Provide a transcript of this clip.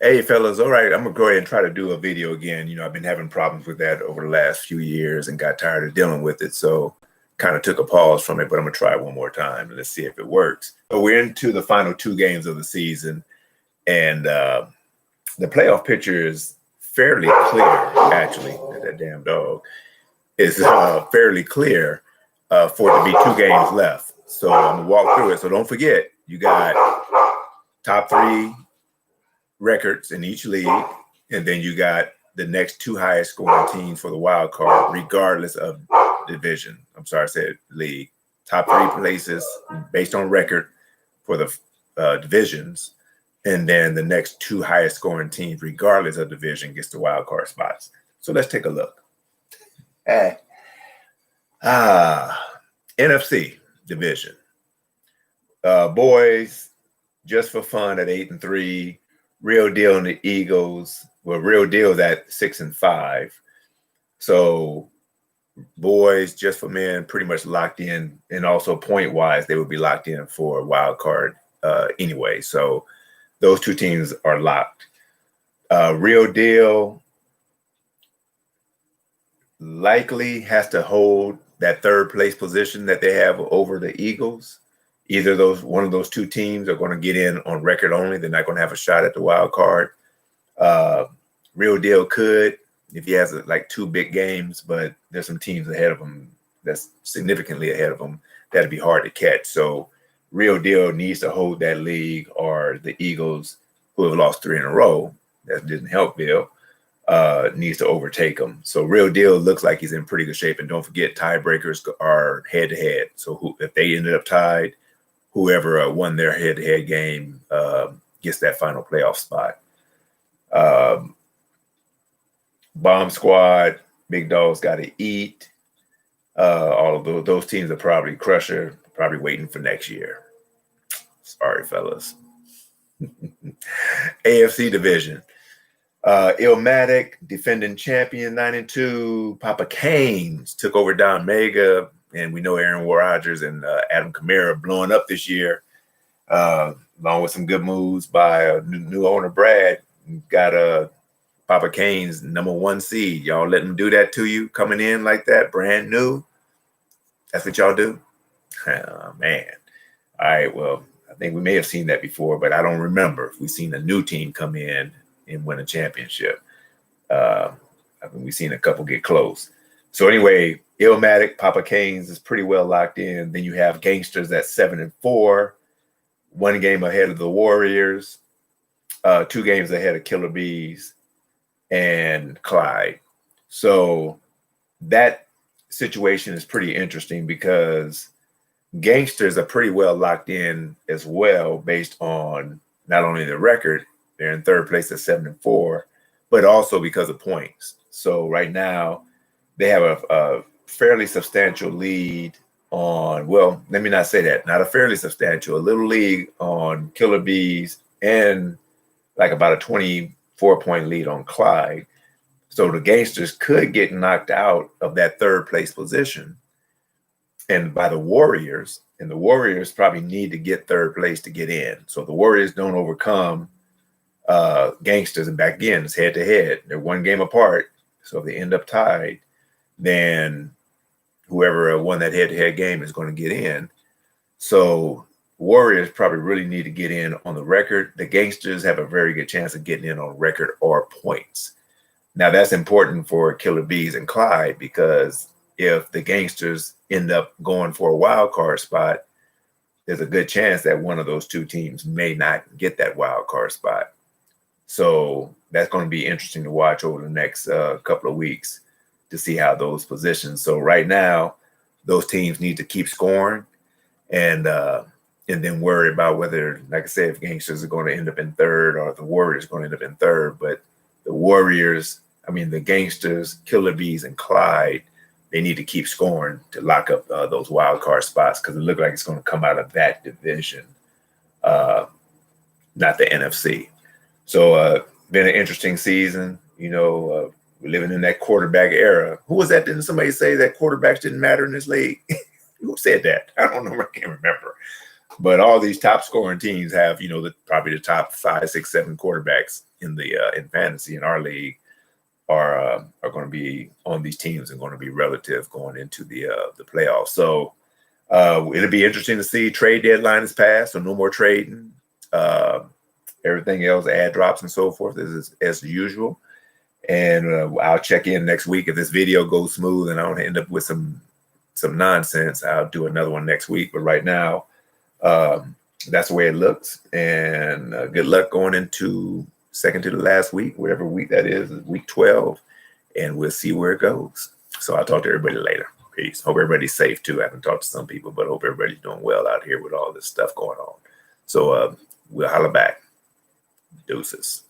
Hey, fellas. All right, I'm gonna go ahead and try to do a video again. I've been having problems with that over the last few years and got tired of dealing with it. So kind of took a pause from it, but I'm gonna try it one more time and let's see if it works. So we're into the final two games of the season, and the playoff picture is fairly clear, actually. That damn dog is fairly clear for it to be two games left. So I'm gonna walk through it. So don't forget, you got top three records in each league, and then you got the next two highest scoring teams for the wild card, regardless of division. I'm sorry, I said league. Top three places based on record for the divisions, and then the next two highest scoring teams, regardless of division, gets the wild card spots. So let's take a look. NFC division. Boys, just for fun at 8-3. Real Deal and the Eagles. Well, Real Deal's at 6-5. So boys, just for men, pretty much locked in, and also point wise, they would be locked in for a wild card anyway. So those two teams are locked. Real Deal likely has to hold that third place position that they have over the Eagles. Either one of those two teams are going to get in on record only. They're not going to have a shot at the wild card. Real Deal could, if he has like two big games, but there's some teams ahead of him that's significantly ahead of him that'd be hard to catch. So Real Deal needs to hold that league, or the Eagles, who have lost 3 in a row, that didn't help Bill, needs to overtake them. So Real Deal looks like he's in pretty good shape. And don't forget, tiebreakers are head-to-head. So if they ended up tied, whoever won their head-to-head game gets that final playoff spot. Bomb Squad, Big Dog's got to eat. All of those teams are probably crusher, probably waiting for next year. Sorry, fellas. AFC division. Illmatic, defending champion, 9-2. Papa Canes took over Don Mega. And we know Aaron Rodgers and Adam Kamara blowing up this year, along with some good moves by new owner Brad. Got Papa Canes #1 seed. Y'all let him do that to you, coming in like that, brand new. That's what y'all do? Oh, man. All right, well, I think we may have seen that before, but I don't remember if we've seen a new team come in and win a championship. I think we've seen a couple get close. So anyway, Illmatic, Papa Canes is pretty well locked in. Then you have Gangsters at 7-4, 1 game ahead of the Warriors, 2 games ahead of Killer Bees and Clyde. So that situation is pretty interesting because Gangsters are pretty well locked in as well, based on not only the record, they're in third place at 7-4, but also because of points. So right now they have a fairly substantial lead on, well, let me not say that, not a fairly substantial, a little lead on Killer Bees, and like about a 24-point lead on Clyde. So the Gangsters could get knocked out of that third place position and by the Warriors, and the Warriors probably need to get third place to get in. So if the Warriors don't overcome Gangsters, and back again, it's head to head, they're 1 game apart. So if they end up tied, then whoever won that head-to-head game is going to get in. So Warriors probably really need to get in on the record. The Gangsters have a very good chance of getting in on record or points. Now, that's important for Killer Bees and Clyde, because if the Gangsters end up going for a wild card spot, there's a good chance that one of those two teams may not get that wild card spot. So that's going to be interesting to watch over the next couple of weeks to see how those positions. So right now, those teams need to keep scoring, and then worry about whether, like I said, if Gangsters are going to end up in third or the Warriors are going to end up in third. But the Gangsters, Killer Bees, and Clyde, they need to keep scoring to lock up those wild card spots, because it looks like it's going to come out of that division, not the NFC. So been an interesting season. We're living in that quarterback era. Who was that? Didn't somebody say that quarterbacks didn't matter in this league? Who said that? I don't know. I can't remember. But all these top scoring teams have, probably the top 5, 6, 7 quarterbacks in the in fantasy in our league are going to be on these teams and going to be relative going into the playoffs. So it'll be interesting to see. Trade deadline is passed, so no more trading. Everything else, ad drops and so forth, is as usual. And I'll check in next week if this video goes smooth and I don't end up with some nonsense. I'll do another one next week. But right now, that's the way it looks. And good luck going into second to the last week, whatever week that is week 12. And we'll see where it goes. So I'll talk to everybody later. Peace. Hope everybody's safe too. I haven't talked to some people, but hope everybody's doing well out here with all this stuff going on. So we'll holler back. Deuces.